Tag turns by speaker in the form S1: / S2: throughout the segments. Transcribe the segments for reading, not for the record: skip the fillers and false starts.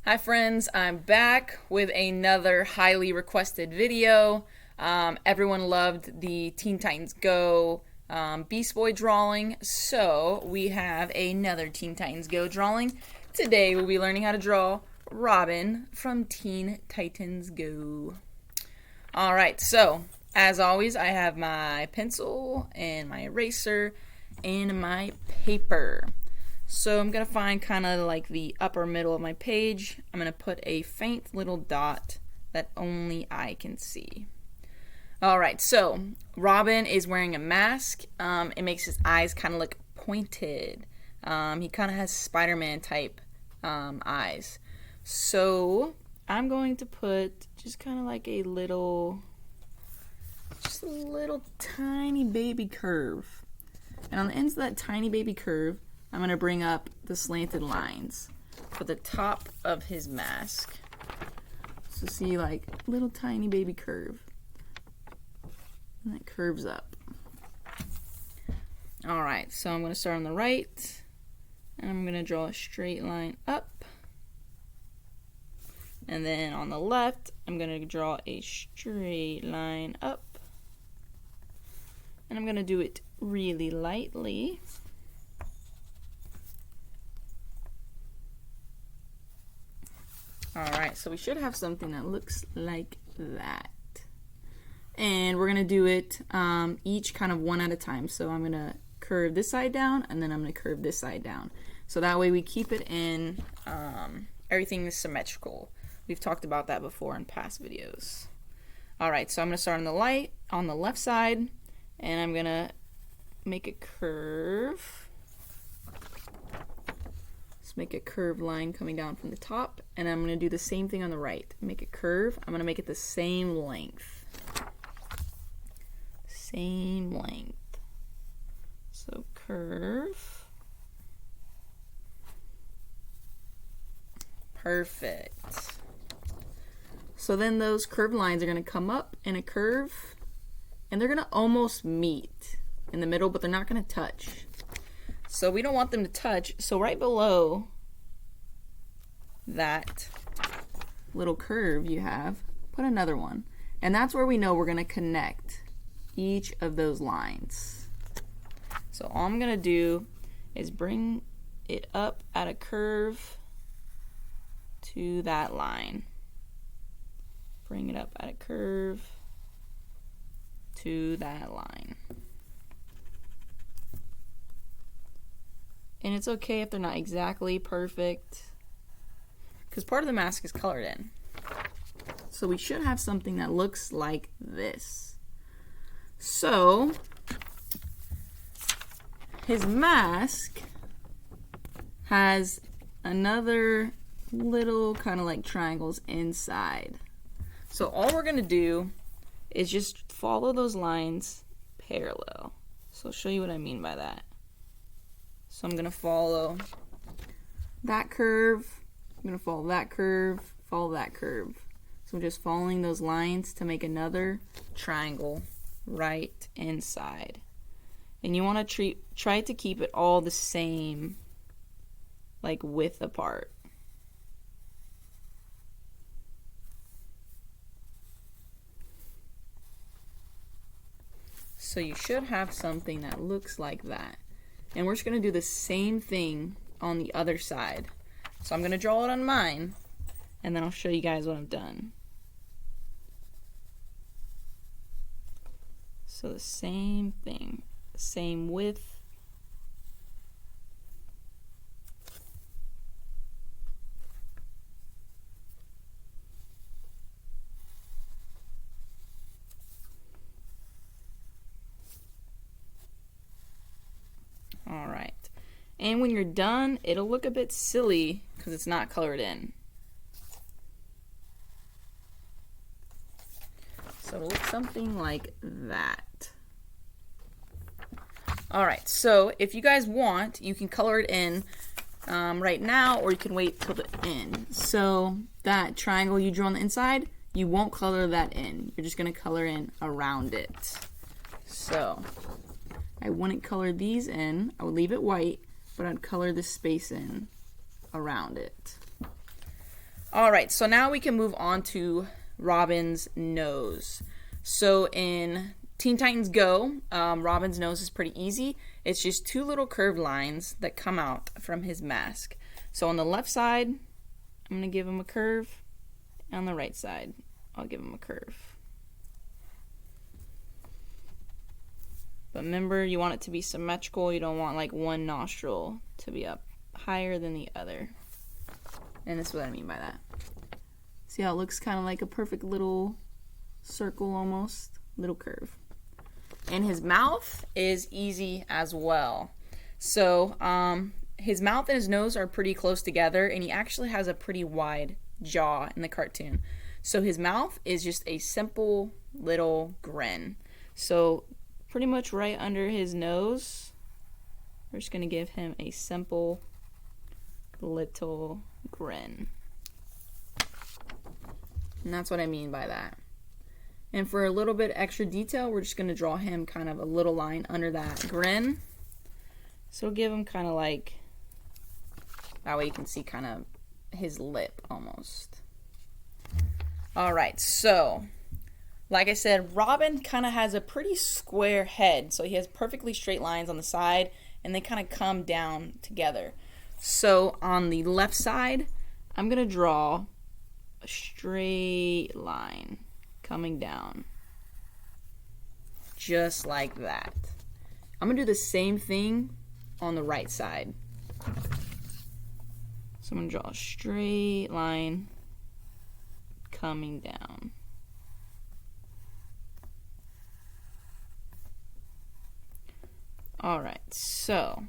S1: Hi friends, I'm back with another highly requested video. Everyone loved the Teen Titans Go Beast Boy drawing, so we have another Teen Titans Go drawing. Today we'll be learning how to draw Robin from Teen Titans Go. Alright, so as always I have my pencil and my eraser and my paper. So I'm going to find kind of like the upper middle of my page. I'm going to put a faint little dot that only I can see. Alright, so Robin is wearing a mask. It makes his eyes kind of look pointed. He kind of has Spider-Man type eyes. So I'm going to put just kind of like a little tiny baby curve. And on the ends of that tiny baby curve, I'm going to bring up the slanted lines for the top of his mask. So see, like, little tiny baby curve. And that curves up. Alright, so I'm going to start on the right. And I'm going to draw a straight line up. And then on the left, I'm going to draw a straight line up. And I'm going to do it really lightly. Alright, so we should have something that looks like that. And we're going to do it each kind of one at a time. So I'm going to curve this side down, and then I'm going to curve this side down. So that way we keep it in, everything is symmetrical. We've talked about that before in past videos. Alright, so I'm going to start on the left side, and I'm going to make a curve. Make a curved line coming down from the top, and I'm going to do the same thing on the right. Make a curve. I'm going to make it the same length. Same length. So curve. Perfect. So then those curved lines are going to come up in a curve, and they're going to almost meet in the middle, but they're not going to touch. So we don't want them to touch, so right below that little curve you have, put another one. And that's where we know we're going to connect each of those lines. So all I'm going to do is bring it up at a curve to that line. Bring it up at a curve to that line. And it's okay if they're not exactly perfect, because part of the mask is colored in. So we should have something that looks like this. So his mask has another little kind of like triangles inside. So all we're going to do is just follow those lines parallel. So I'll show you what I mean by that. So I'm going to follow that curve, I'm going to follow that curve, follow that curve. So I'm just following those lines to make another triangle right inside. And you want to try to keep it all the same, like width apart. So you should have something that looks like that. And we're just going to do the same thing on the other side. So I'm going to draw it on mine, and then I'll show you guys what I've done. So the same thing, same width. Alright, and when you're done, it'll look a bit silly because it's not colored in. So it'll look something like that. Alright, so if you guys want, you can color it in right now, or you can wait till the end. So that triangle you drew on the inside, you won't color that in. You're just going to color in around it. So I wouldn't color these in. I would leave it white, but I'd color the space in around it. All right, so now we can move on to Robin's nose. So in Teen Titans Go, Robin's nose is pretty easy. It's just two little curved lines that come out from his mask. So on the left side, I'm going to give him a curve. On the right side, I'll give him a curve. But remember, you want it to be symmetrical. You don't want like one nostril to be up higher than the other. And that's what I mean by that. See how it looks kind of like a perfect little circle almost? Little curve. And his mouth is easy as well. So his mouth and his nose are pretty close together, and he actually has a pretty wide jaw in the cartoon. So his mouth is just a simple little grin. So pretty much right under his nose, we're just going to give him a simple little grin. And that's what I mean by that. And for a little bit extra detail, we're just going to draw him kind of a little line under that grin. So give him kind of like, that way you can see kind of his lip almost. All right, so like I said, Robin kind of has a pretty square head. So he has perfectly straight lines on the side, and they kind of come down together. So on the left side, I'm going to draw a straight line coming down. Just like that. I'm going to do the same thing on the right side. So I'm going to draw a straight line coming down. Alright, so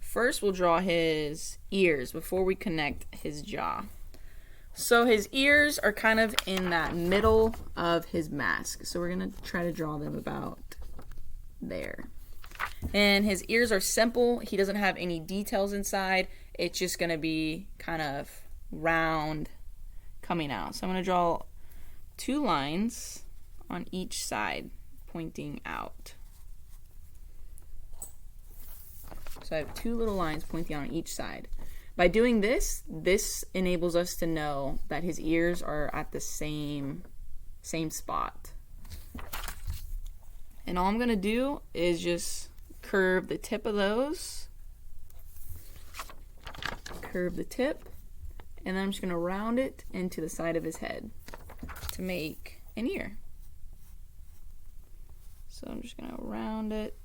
S1: first we'll draw his ears before we connect his jaw. So his ears are kind of in that middle of his mask. So we're going to try to draw them about there. And his ears are simple. He doesn't have any details inside. It's just going to be kind of round coming out. So I'm going to draw two lines on each side pointing out. So I have two little lines pointing on each side. By doing this, this enables us to know that his ears are at the same spot. And all I'm going to do is just curve the tip of those. Curve the tip. And then I'm just going to round it into the side of his head to make an ear. So I'm just going to round it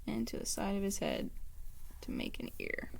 S1: into the side of his head to make an ear.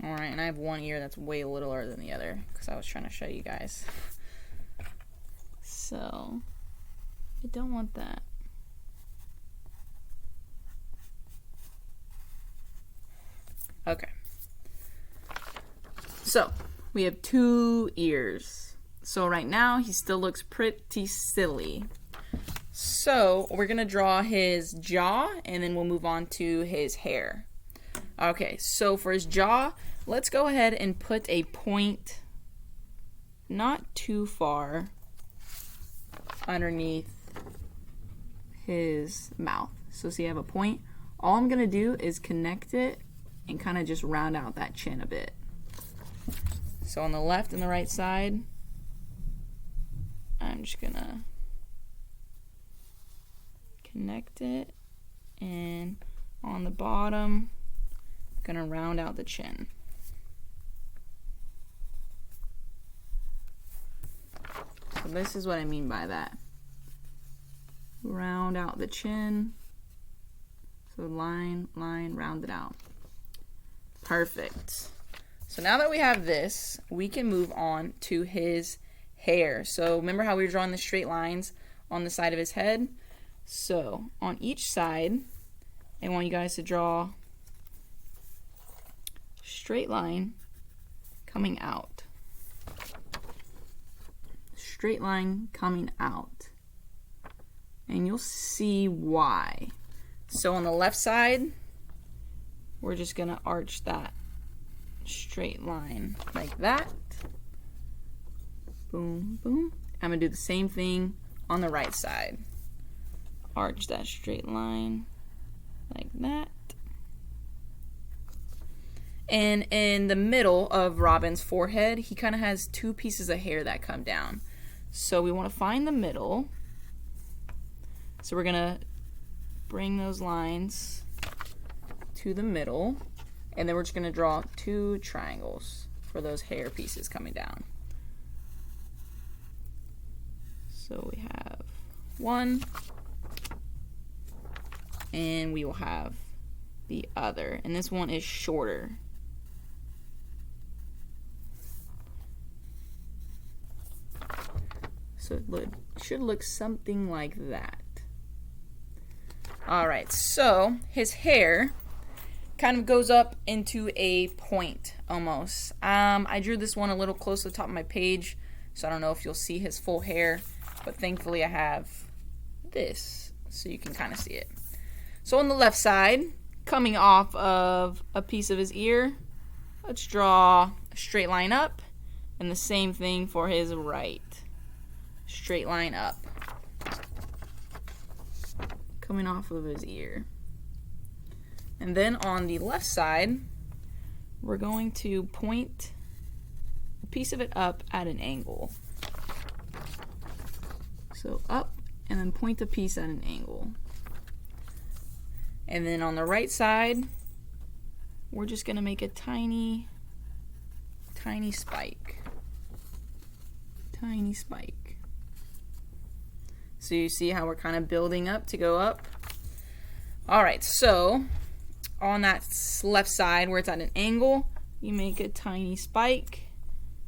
S1: Alright, and I have one ear that's way littler than the other because I was trying to show you guys. So, I don't want that. Okay. So, we have two ears. So right now, he still looks pretty silly. So, we're going to draw his jaw, and then we'll move on to his hair. Okay, so for his jaw, let's go ahead and put a point not too far underneath his mouth. So see, I have a point. All I'm going to do is connect it and kind of just round out that chin a bit. So on the left and the right side, I'm just going to connect it, and on the bottom, I'm going to round out the chin. So this is what I mean by that. Round out the chin. So line, round it out. Perfect. So now that we have this, we can move on to his hair. So remember how we were drawing the straight lines on the side of his head? So on each side, I want you guys to draw a straight line coming out. Straight line coming out. And you'll see why. So on the left side, we're just going to arch that straight line like that. Boom, boom. I'm going to do the same thing on the right side. Arch that straight line like that. And in the middle of Robin's forehead, he kind of has two pieces of hair that come down. So we want to find the middle. So we're going to bring those lines to the middle. And then we're just going to draw two triangles for those hair pieces coming down. So we have one, and we will have the other. And this one is shorter. So it should look something like that. Alright, so his hair kind of goes up into a point almost. I drew this one a little close to the top of my page, so I don't know if you'll see his full hair, but thankfully I have this so you can kind of see it. So on the left side, coming off of a piece of his ear, let's draw a straight line up, and the same thing for his right. Straight line up. Coming off of his ear. And then on the left side, we're going to point a piece of it up at an angle. So up, and then point a piece at an angle. And then on the right side, we're just going to make a tiny, tiny spike. Tiny spike. So you see how we're kind of building up to go up? Alright, so on that left side where it's at an angle, you make a tiny spike,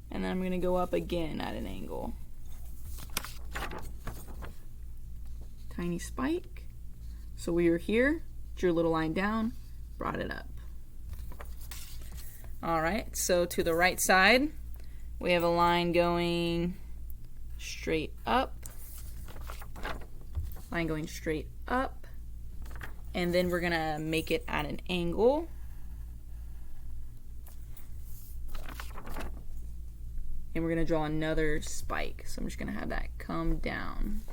S1: and then I'm going to go up again at an angle. Tiny spike. So we were here, drew a little line down, brought it up. Alright, so to the right side, we have a line going straight up. Line going straight up. And then we're going to make it at an angle. And we're going to draw another spike. So I'm just going to have that come down.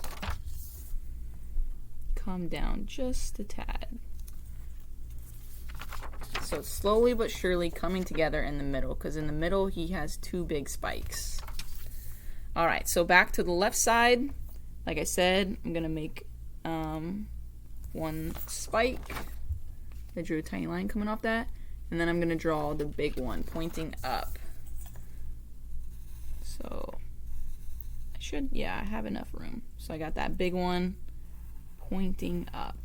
S1: Come down just a tad. So slowly but surely coming together in the middle, because in the middle he has two big spikes. Alright, so back to the left side. Like I said, I'm going to make one spike. I drew a tiny line coming off that. And then I'm going to draw the big one pointing up. So I have enough room. So I got that big one pointing up.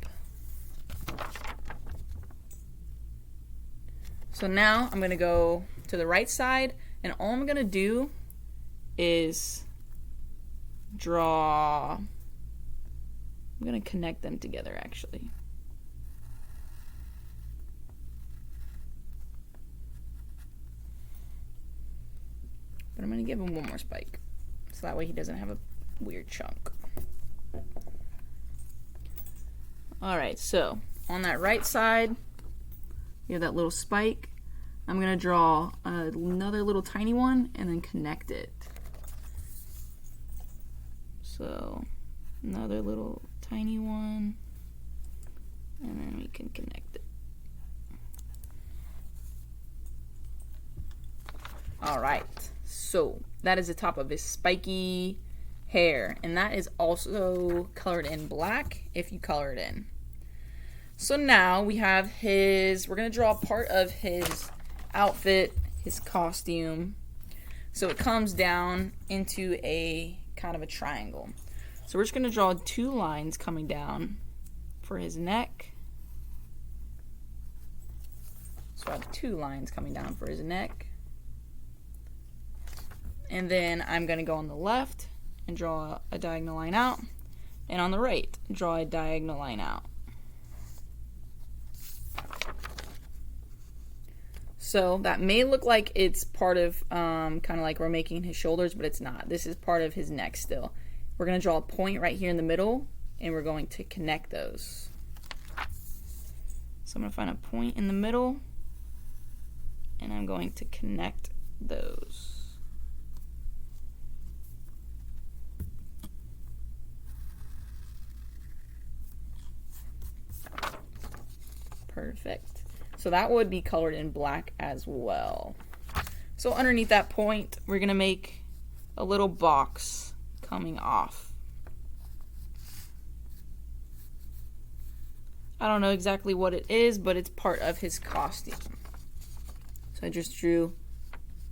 S1: So now I'm going to go to the right side, and all I'm going to do is draw. I'm going to connect them together actually. But I'm going to give him one more spike, so that way he doesn't have a weird chunk. Alright, so on that right side, you have that little spike. I'm going to draw another little tiny one and then connect it. So another little tiny one, and then we can connect it. Alright, so that is the top of his spiky hair, and that is also colored in black if you color it in. So now we have we're going to draw part of his outfit, his costume. So it comes down into a kind of a triangle. So we're just going to draw two lines coming down for his neck. So I have two lines coming down for his neck. And then I'm going to go on the left and draw a diagonal line out. And on the right, draw a diagonal line out. So that may look like it's part of, kind of like we're making his shoulders, but it's not. This is part of his neck still. We're going to draw a point right here in the middle, and we're going to connect those. So I'm going to find a point in the middle, and I'm going to connect those. Perfect. So that would be colored in black as well. So underneath that point, we're going to make a little box coming off. I don't know exactly what it is, but it's part of his costume. So I just drew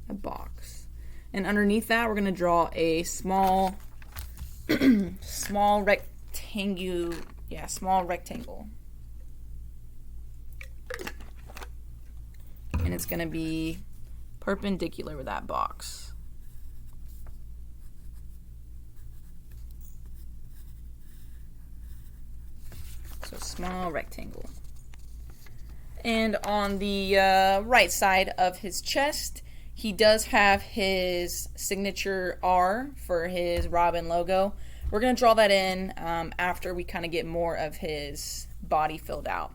S1: a box. And underneath that, we're going to draw a small small rectangle. Yeah, small rectangle. And it's going to be perpendicular with that box. So small rectangle. And on the right side of his chest, he does have his signature R for his Robin logo. We're going to draw that in after we kind of get more of his body filled out.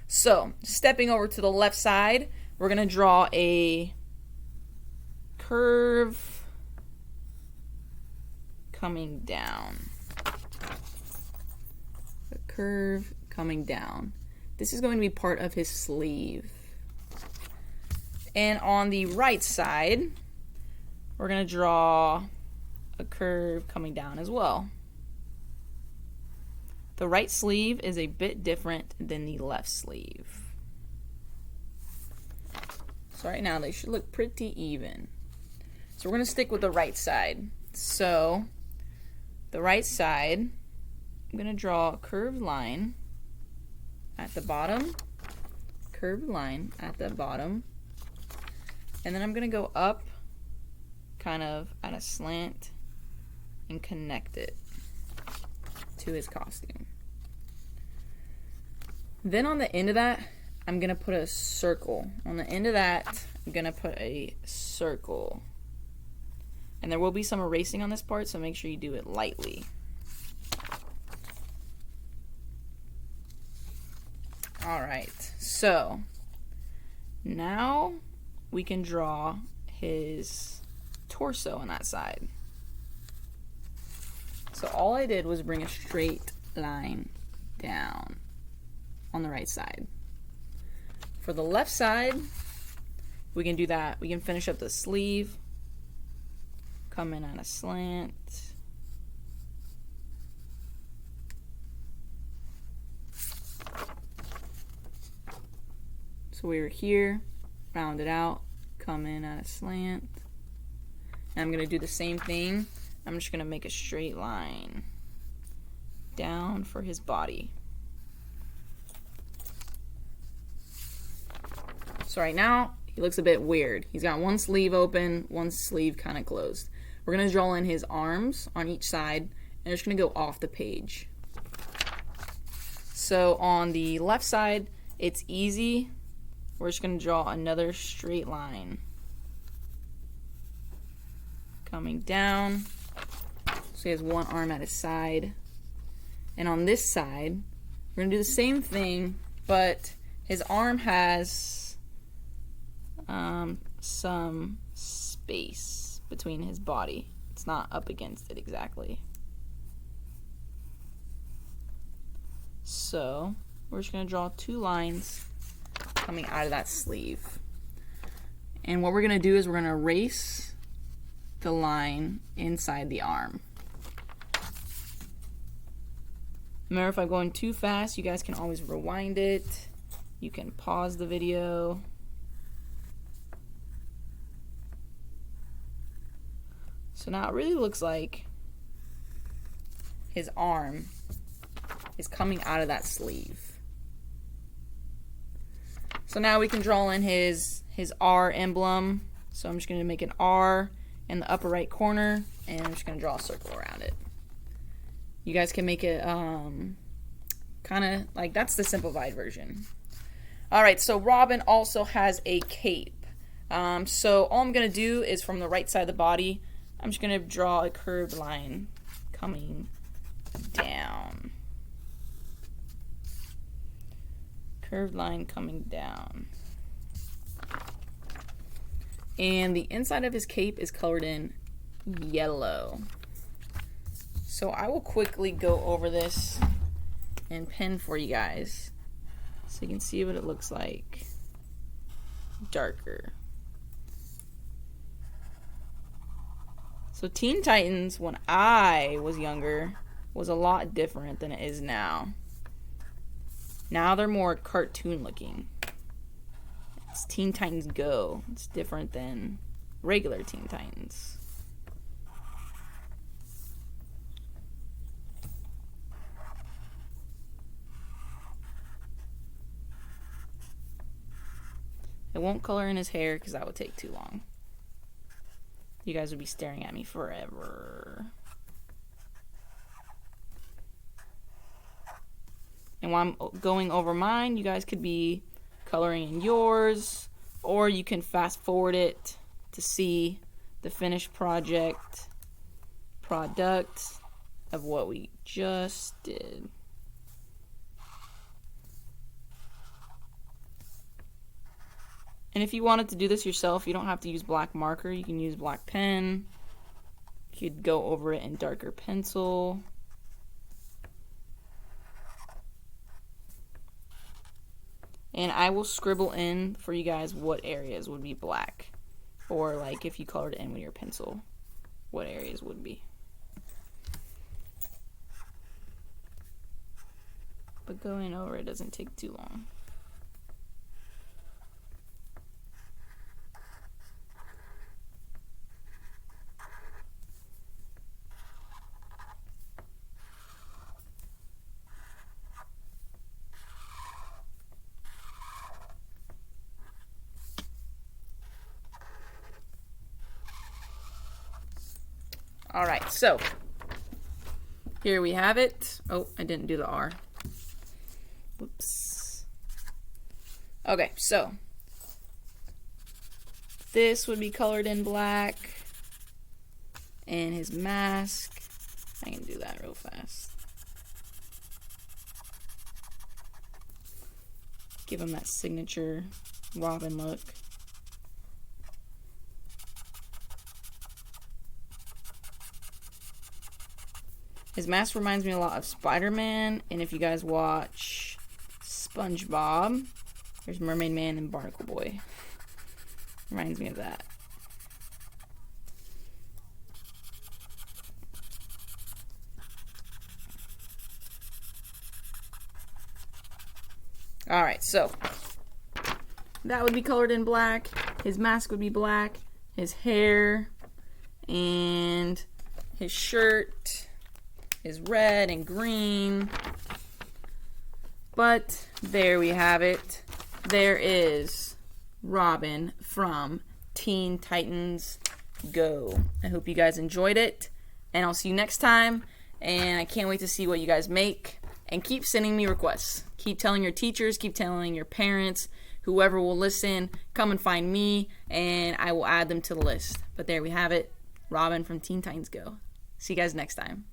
S1: So, stepping over to the left side, we're going to draw a curve coming down. A curve coming down. This is going to be part of his sleeve. And on the right side, we're going to draw a curve coming down as well. The right sleeve is a bit different than the left sleeve. So right now they should look pretty even. So we're going to stick with the right side. So the right side, I'm going to draw a curved line at the bottom, curved line at the bottom, and then I'm going to go up kind of at a slant and connect it to his costume. Then on the end of that, I'm going to put a circle. On the end of that, I'm going to put a circle. And there will be some erasing on this part, so make sure you do it lightly. Alright, so now we can draw his torso on that side. So all I did was bring a straight line down on the right side. For the left side, we can do that. We can finish up the sleeve, come in on a slant, so we were here, round it out, come in at a slant, and I'm going to do the same thing. I'm just going to make a straight line down for his body. So right now, he looks a bit weird. He's got one sleeve open, one sleeve kind of closed. We're going to draw in his arms on each side, and they're just going to go off the page. So on the left side, it's easy. We're just going to draw another straight line coming down. So he has one arm at his side. And on this side, we're going to do the same thing, but his arm has some space between his body. It's not up against it exactly. So we're just going to draw two lines coming out of that sleeve. And what we're going to do is we're going to erase the line inside the arm. Remember, if I'm going too fast, you guys can always rewind it. You can pause the video. So now it really looks like his arm is coming out of that sleeve. So now we can draw in his R emblem. So I'm just going to make an R in the upper right corner, and I'm just going to draw a circle around it. You guys can make it kind of like, that's the simplified version. Alright, so Robin also has a cape. So all I'm going to do is from the right side of the body, I'm just going to draw a curved line coming down. Curved line coming down. And the inside of his cape is colored in yellow. So I will quickly go over this and pen for you guys so So you can see what it looks like darker. So Teen Titans, when I was younger, was a lot different than it is now. Now they're more cartoon looking. It's Teen Titans Go. It's different than regular Teen Titans. I won't color in his hair because that would take too long. You guys would be staring at me forever. And while I'm going over mine, you guys could be coloring in yours, or you can fast forward it to see the finished product of what we just did. And if you wanted to do this yourself, you don't have to use black marker. You can use black pen. You could go over it in darker pencil. And I will scribble in for you guys what areas would be black. Or like if you colored in with your pencil, what areas would be. But going over it doesn't take too long. Alright, so here we have it. Oh, I didn't do the R. Whoops. Okay, so this would be colored in black. And his mask. I can do that real fast. Give him that signature Robin look. His mask reminds me a lot of Spider-Man, and if you guys watch SpongeBob, there's Mermaid Man and Barnacle Boy. Reminds me of that. Alright, so that would be colored in black. His mask would be black. His hair and his shirt is red and green. But there we have it. There is Robin from Teen Titans Go. I hope you guys enjoyed it, and I'll see you next time. And I can't wait to see what you guys make. And keep sending me requests. Keep telling your teachers, keep telling your parents, whoever will listen, come and find me, and I will add them to the list. But there we have it. Robin from Teen Titans Go. See you guys next time.